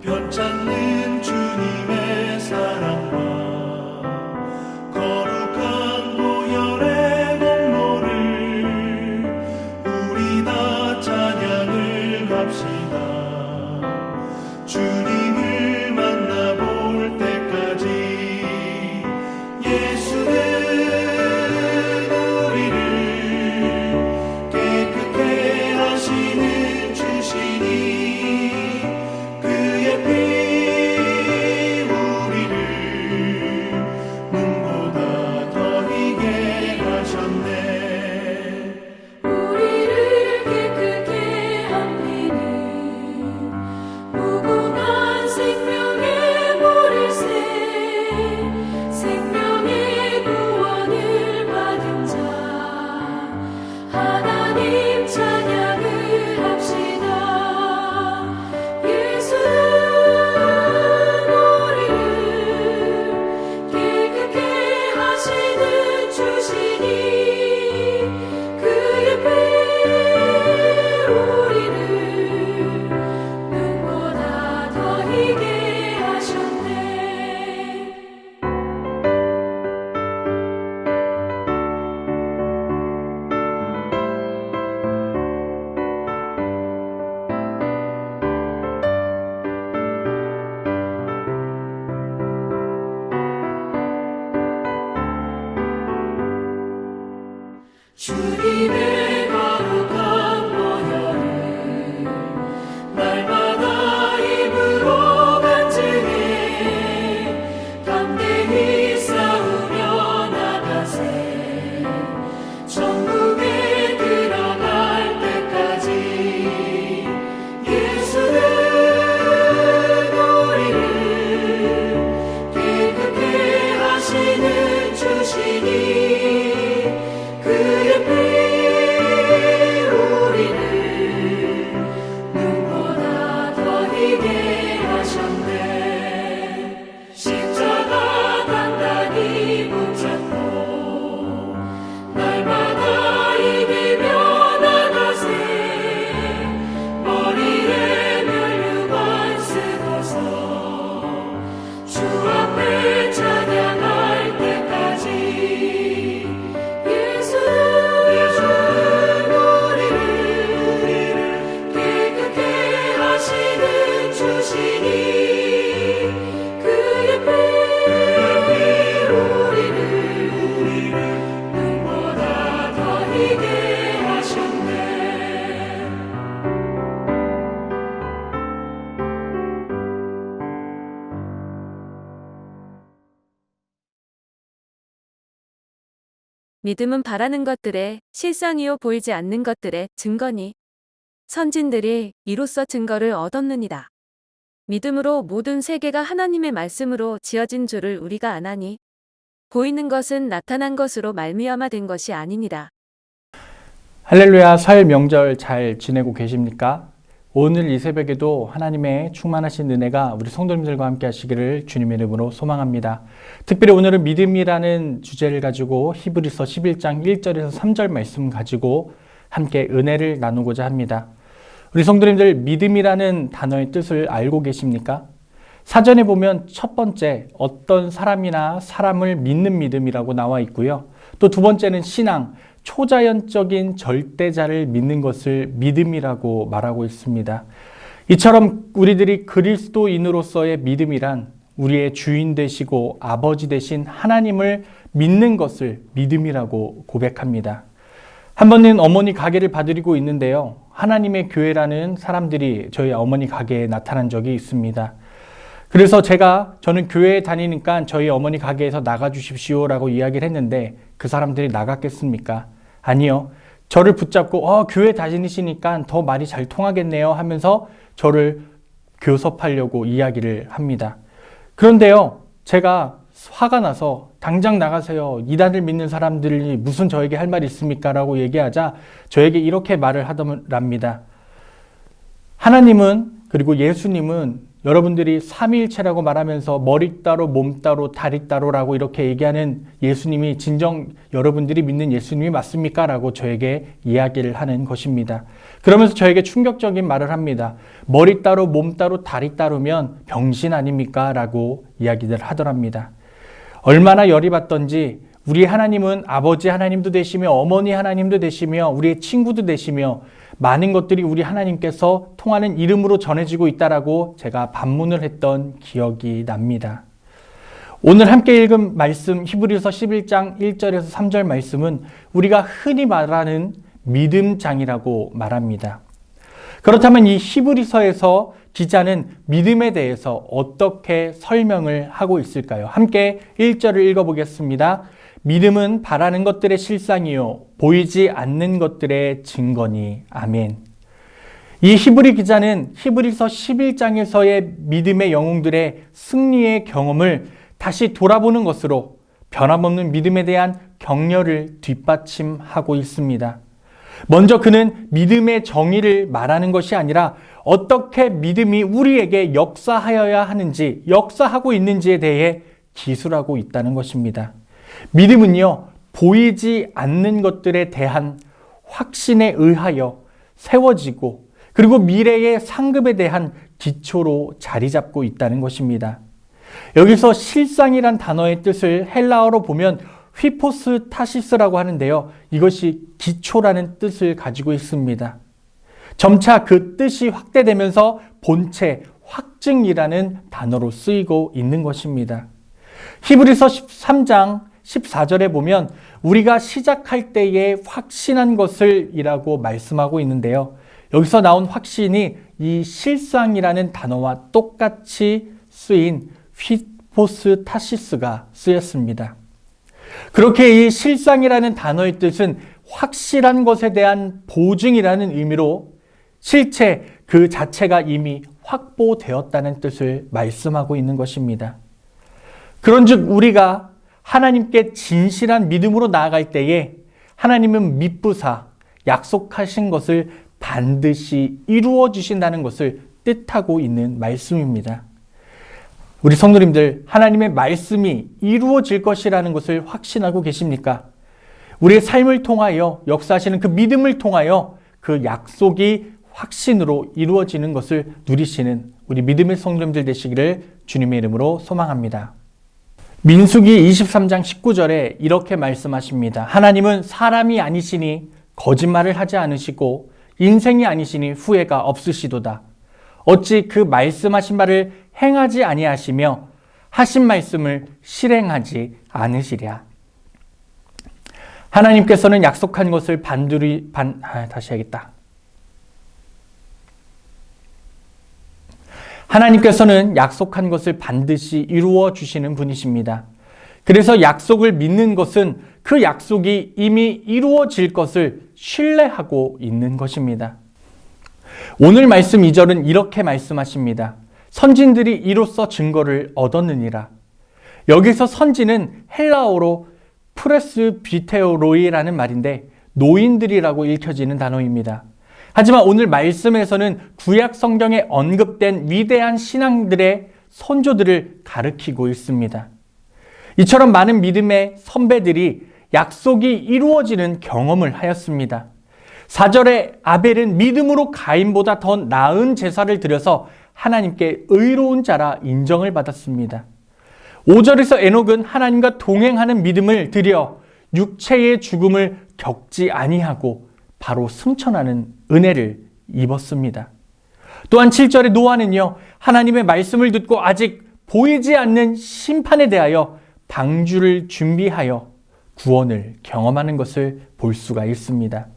편찮는 주님의 사랑과 거룩한 보혈의 공로를 우리 다 찬양을 합시다. 주님을 만나볼 때까지 예수는 우리를 깨끗게 하시는 주시니 그의 피 우리를 눈보다 더 희게 하셨네. 우리를 깨끗게 한 피는 무궁한 생명의 보리새, 생명의 구원을 받은 자 하나님 찬양을 합시다. 예수는 우리를 깨끗게 하시는 주시니 그의 피 우리를 눈보다 더 희게 하셨네. 주님의 거룩한 보혈을 날마다 입으로 간증해 담대히 싸우며 나가세. 천국에 들어갈 때까지 예수는 우리를 깨끗게 하시는 주시니 그의 피 우리를 눈보다 더 희게 하셨네. 십자가 단단히 붙잡고 날마다 이기며 나가세. 머리에 면류관 쓰고서 주 앞에 찬양할 때까지 예수는 우리를 깨끗게 하시는 주시니 그의 피 우리를 눈보다 더 희게 하셨네. 믿음은 바라는 것들의 실상이요 보이지 않는 것들의 증거니 선진들이 이로써 증거를 얻었느니라. 믿음으로 모든 세계가 하나님의 말씀으로 지어진 줄을 우리가 아나니 보이는 것은 나타난 것으로 말미암아 된 것이 아니니라. 할렐루야. 설 명절 잘 지내고 계십니까? 오늘 이 새벽에도 하나님의 충만하신 은혜가 우리 성도님들과 함께 하시기를 주님의 이름으로 소망합니다. 특별히 오늘은 믿음이라는 주제를 가지고 히브리서 11장 1절에서 3절 말씀 가지고 함께 은혜를 나누고자 합니다. 우리 성도님들, 믿음이라는 단어의 뜻을 알고 계십니까? 사전에 보면 첫 번째, 어떤 사람이나 사람을 믿는 믿음이라고 나와 있고요. 또 두 번째는 신앙, 초자연적인 절대자를 믿는 것을 믿음이라고 말하고 있습니다. 이처럼 우리들이 그리스도인으로서의 믿음이란 우리의 주인 되시고 아버지 되신 하나님을 믿는 것을 믿음이라고 고백합니다. 한 번은 어머니 가게를 봐드리고 있는데요. 하나님의 교회라는 사람들이 저희 어머니 가게에 나타난 적이 있습니다. 그래서 저는 교회에 다니니까 저희 어머니 가게에서 나가주십시오 라고 이야기를 했는데 그 사람들이 나갔겠습니까? 아니요. 저를 붙잡고 교회 다니시니까 더 말이 잘 통하겠네요 하면서 저를 교섭하려고 이야기를 합니다. 그런데요, 제가 화가 나서 당장 나가세요. 이단을 믿는 사람들이 무슨 저에게 할 말이 있습니까? 라고 얘기하자 저에게 이렇게 말을 하더랍니다. 하나님은 그리고 예수님은 여러분들이 삼위일체라고 말하면서 머리 따로 몸 따로 다리 따로라고 이렇게 얘기하는 예수님이 진정 여러분들이 믿는 예수님이 맞습니까? 라고 저에게 이야기를 하는 것입니다. 그러면서 저에게 충격적인 말을 합니다. 머리 따로 몸 따로 다리 따로면 병신 아닙니까? 라고 이야기를 하더랍니다. 얼마나 열이 받던지 우리 하나님은 아버지 하나님도 되시며 어머니 하나님도 되시며 우리의 친구도 되시며 많은 것들이 우리 하나님께서 통하는 이름으로 전해지고 있다라고 제가 반문을 했던 기억이 납니다. 오늘 함께 읽은 말씀 히브리서 11장 1절에서 3절 말씀은 우리가 흔히 말하는 믿음장이라고 말합니다. 그렇다면 이 히브리서에서 기자는 믿음에 대해서 어떻게 설명을 하고 있을까요? 함께 1절을 읽어보겠습니다. 믿음은 바라는 것들의 실상이요 보이지 않는 것들의 증거니. 아멘. 이 히브리 기자는 히브리서 11장에서의 믿음의 영웅들의 승리의 경험을 다시 돌아보는 것으로 변함없는 믿음에 대한 격려를 뒷받침하고 있습니다. 먼저 그는 믿음의 정의를 말하는 것이 아니라 어떻게 믿음이 우리에게 역사하여야 하는지, 역사하고 있는지에 대해 기술하고 있다는 것입니다. 믿음은요, 보이지 않는 것들에 대한 확신에 의하여 세워지고 그리고 미래의 상급에 대한 기초로 자리 잡고 있다는 것입니다. 여기서 실상이란 단어의 뜻을 헬라어로 보면 휘포스타시스라고 하는데요. 이것이 기초라는 뜻을 가지고 있습니다. 점차 그 뜻이 확대되면서 본체, 확증이라는 단어로 쓰이고 있는 것입니다. 히브리서 13장 14절에 보면 우리가 시작할 때에 확신한 것을 이라고 말씀하고 있는데요. 여기서 나온 확신이 이 실상이라는 단어와 똑같이 쓰인 휘포스타시스가 쓰였습니다. 그렇게 이 실상이라는 단어의 뜻은 확실한 것에 대한 보증이라는 의미로 실체 그 자체가 이미 확보되었다는 뜻을 말씀하고 있는 것입니다. 그런즉 우리가 하나님께 진실한 믿음으로 나아갈 때에 하나님은 미쁘사 약속하신 것을 반드시 이루어 주신다는 것을 뜻하고 있는 말씀입니다. 우리 성도님들, 하나님의 말씀이 이루어질 것이라는 것을 확신하고 계십니까? 우리의 삶을 통하여 역사하시는 그 믿음을 통하여 그 약속이 확신으로 이루어지는 것을 누리시는 우리 믿음의 성도님들 되시기를 주님의 이름으로 소망합니다. 민수기 23장 19절에 이렇게 말씀하십니다. 하나님은 사람이 아니시니 거짓말을 하지 않으시고 인생이 아니시니 후회가 없으시도다. 어찌 그 말씀하신 바를 행하지 아니하시며 하신 말씀을 실행하지 않으시랴. 하나님께서는 약속한 것을 하나님께서는 약속한 것을 반드시 이루어 주시는 분이십니다. 그래서 약속을 믿는 것은 그 약속이 이미 이루어질 것을 신뢰하고 있는 것입니다. 오늘 말씀 2절은 이렇게 말씀하십니다. 선진들이 이로써 증거를 얻었느니라. 여기서 선진은 헬라어로 프레스비테로이라는 말인데 노인들이라고 읽혀지는 단어입니다. 하지만 오늘 말씀에서는 구약 성경에 언급된 위대한 신앙들의 선조들을 가리키고 있습니다. 이처럼 많은 믿음의 선배들이 약속이 이루어지는 경험을 하였습니다. 4절에 아벨은 믿음으로 가인보다 더 나은 제사를 드려서 하나님께 의로운 자라 인정을 받았습니다. 5절에서 에녹은 하나님과 동행하는 믿음을 드려 육체의 죽음을 겪지 아니하고 바로 승천하는 은혜를 입었습니다. 또한 7절의 노아는요, 하나님의 말씀을 듣고 아직 보이지 않는 심판에 대하여 방주를 준비하여 구원을 경험하는 것을 볼 수가 있습니다.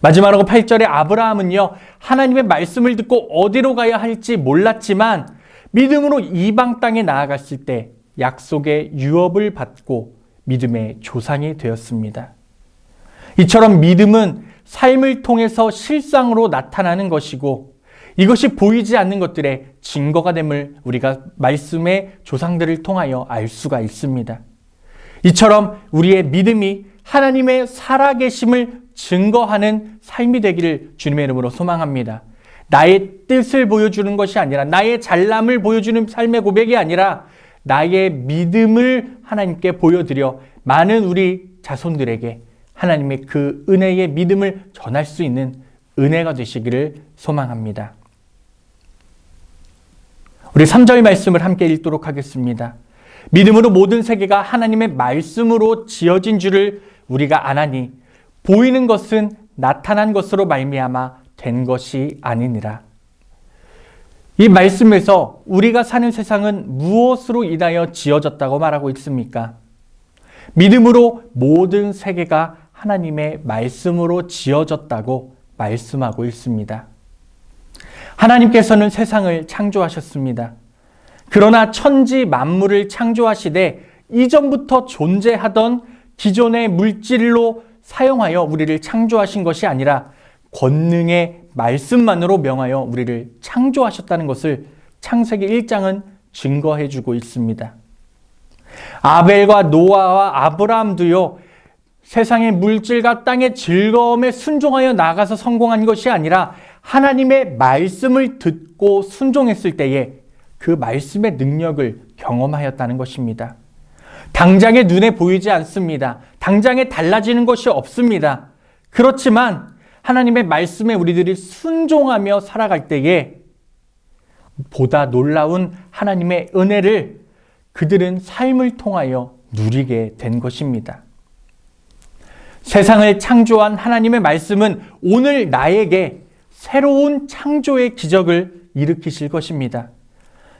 마지막으로 8절의 아브라함은요, 하나님의 말씀을 듣고 어디로 가야 할지 몰랐지만 믿음으로 이방 땅에 나아갔을 때 약속의 유업을 받고 믿음의 조상이 되었습니다. 이처럼 믿음은 삶을 통해서 실상으로 나타나는 것이고 이것이 보이지 않는 것들의 증거가 됨을 우리가 말씀의 조상들을 통하여 알 수가 있습니다. 이처럼 우리의 믿음이 하나님의 살아계심을 증거하는 삶이 되기를 주님의 이름으로 소망합니다. 나의 뜻을 보여주는 것이 아니라 나의 잘남을 보여주는 삶의 고백이 아니라 나의 믿음을 하나님께 보여드려 많은 우리 자손들에게 하나님의 그 은혜의 믿음을 전할 수 있는 은혜가 되시기를 소망합니다. 우리 3절 말씀을 함께 읽도록 하겠습니다. 믿음으로 모든 세계가 하나님의 말씀으로 지어진 줄을 우리가 아나니 보이는 것은 나타난 것으로 말미암아 된 것이 아니니라. 이 말씀에서 우리가 사는 세상은 무엇으로 인하여 지어졌다고 말하고 있습니까? 믿음으로 모든 세계가 하나님의 말씀으로 지어졌다고 말씀하고 있습니다. 하나님께서는 세상을 창조하셨습니다. 그러나 천지 만물을 창조하시되 이전부터 존재하던 기존의 물질로 사용하여 우리를 창조하신 것이 아니라 권능의 말씀만으로 명하여 우리를 창조하셨다는 것을 창세기 1장은 증거해 주고 있습니다. 아벨과 노아와 아브라함도요, 세상의 물질과 땅의 즐거움에 순종하여 나아가서 성공한 것이 아니라 하나님의 말씀을 듣고 순종했을 때에 그 말씀의 능력을 경험하였다는 것입니다. 당장에 눈에 보이지 않습니다. 당장에 달라지는 것이 없습니다. 그렇지만 하나님의 말씀에 우리들이 순종하며 살아갈 때에 보다 놀라운 하나님의 은혜를 그들은 삶을 통하여 누리게 된 것입니다. 세상을 창조한 하나님의 말씀은 오늘 나에게 새로운 창조의 기적을 일으키실 것입니다.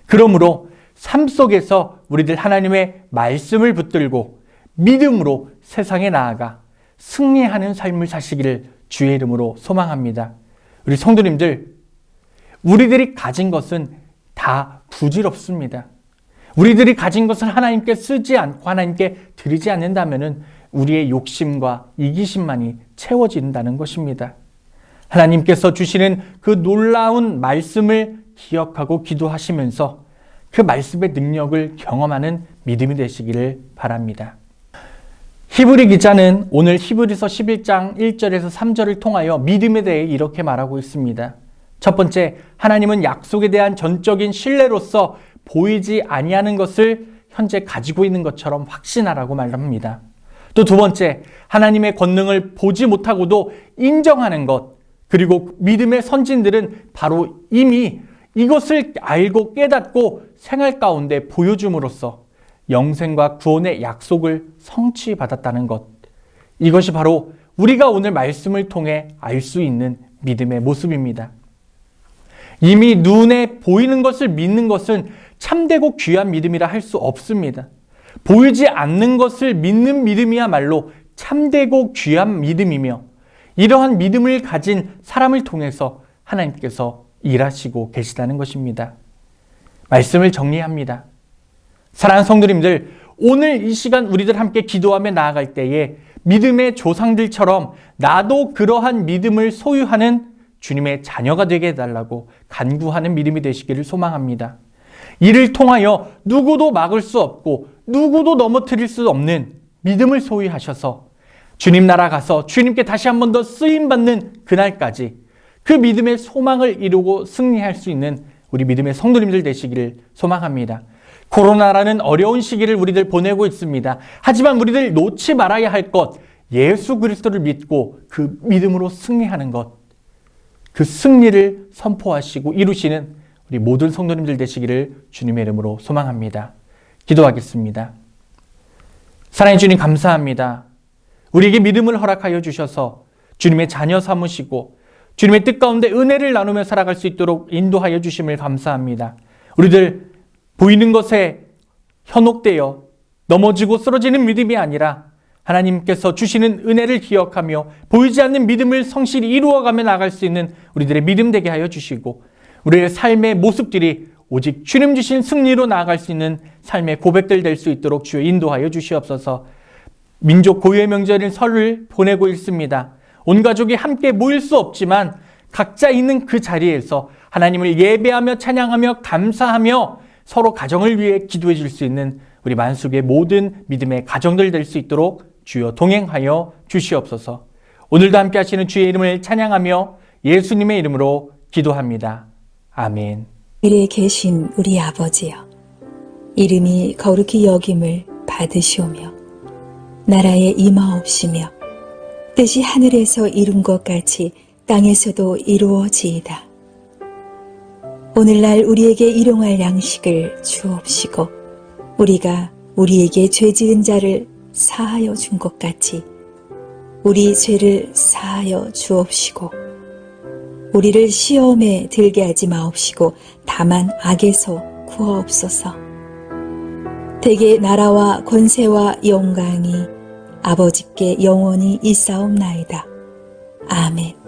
그러므로 삶 속에서 우리들 하나님의 말씀을 붙들고 믿음으로 세상에 나아가 승리하는 삶을 사시기를 주의 이름으로 소망합니다. 우리 성도님들, 우리들이 가진 것은 다 부질없습니다. 우리들이 가진 것을 하나님께 쓰지 않고 하나님께 드리지 않는다면 우리의 욕심과 이기심만이 채워진다는 것입니다. 하나님께서 주시는 그 놀라운 말씀을 기억하고 기도하시면서 그 말씀의 능력을 경험하는 믿음이 되시기를 바랍니다. 히브리 기자는 오늘 히브리서 11장 1절에서 3절을 통하여 믿음에 대해 이렇게 말하고 있습니다. 첫 번째, 하나님은 약속에 대한 전적인 신뢰로서 보이지 아니하는 것을 현재 가지고 있는 것처럼 확신하라고 말합니다. 또 두 번째, 하나님의 권능을 보지 못하고도 인정하는 것, 그리고 믿음의 선진들은 바로 이미 이것을 알고 깨닫고 생활 가운데 보여줌으로써 영생과 구원의 약속을 성취받았다는 것. 이것이 바로 우리가 오늘 말씀을 통해 알 수 있는 믿음의 모습입니다. 이미 눈에 보이는 것을 믿는 것은 참되고 귀한 믿음이라 할 수 없습니다. 보이지 않는 것을 믿는 믿음이야말로 참되고 귀한 믿음이며 이러한 믿음을 가진 사람을 통해서 하나님께서 일하시고 계시다는 것입니다. 말씀을 정리합니다. 사랑하는 성도님들, 오늘 이 시간 우리들 함께 기도하며 나아갈 때에 믿음의 조상들처럼 나도 그러한 믿음을 소유하는 주님의 자녀가 되게 해달라고 간구하는 믿음이 되시기를 소망합니다. 이를 통하여 누구도 막을 수 없고 누구도 넘어뜨릴 수 없는 믿음을 소유하셔서 주님 나라 가서 주님께 다시 한 번 더 쓰임받는 그날까지 그 믿음의 소망을 이루고 승리할 수 있는 우리 믿음의 성도님들 되시기를 소망합니다. 코로나라는 어려운 시기를 우리들 보내고 있습니다. 하지만 우리들 놓지 말아야 할 것, 예수 그리스도를 믿고 그 믿음으로 승리하는 것, 그 승리를 선포하시고 이루시는 우리 모든 성도님들 되시기를 주님의 이름으로 소망합니다. 기도하겠습니다. 사랑해 주님, 감사합니다. 우리에게 믿음을 허락하여 주셔서 주님의 자녀 삼으시고 주님의 뜻 가운데 은혜를 나누며 살아갈 수 있도록 인도하여 주심을 감사합니다. 우리들 보이는 것에 현혹되어 넘어지고 쓰러지는 믿음이 아니라 하나님께서 주시는 은혜를 기억하며 보이지 않는 믿음을 성실히 이루어가며 나갈 수 있는 우리들의 믿음 되게 하여 주시고 우리의 삶의 모습들이 오직 주님 주신 승리로 나아갈 수 있는 삶의 고백들 될 수 있도록 주여 인도하여 주시옵소서. 민족 고유의 명절인 설을 보내고 있습니다. 온 가족이 함께 모일 수 없지만 각자 있는 그 자리에서 하나님을 예배하며 찬양하며 감사하며 서로 가정을 위해 기도해 줄 수 있는 우리 만숙의 모든 믿음의 가정들 될 수 있도록 주여 동행하여 주시옵소서. 오늘도 함께 하시는 주의 이름을 찬양하며 예수님의 이름으로 기도합니다. 아멘. 하늘에 계신 우리 아버지여, 이름이 거룩히 여김을 받으시오며 나라에 임하옵시며 뜻이 하늘에서 이룬 것 같이 땅에서도 이루어지이다. 오늘날 우리에게 일용할 양식을 주옵시고 우리가 우리에게 죄 지은 자를 사하여 준 것 같이 우리 죄를 사하여 주옵시고 우리를 시험에 들게 하지 마옵시고 다만 악에서 구하옵소서. 대개 나라와 권세와 영광이 아버지께 영원히 있사옵나이다. 아멘.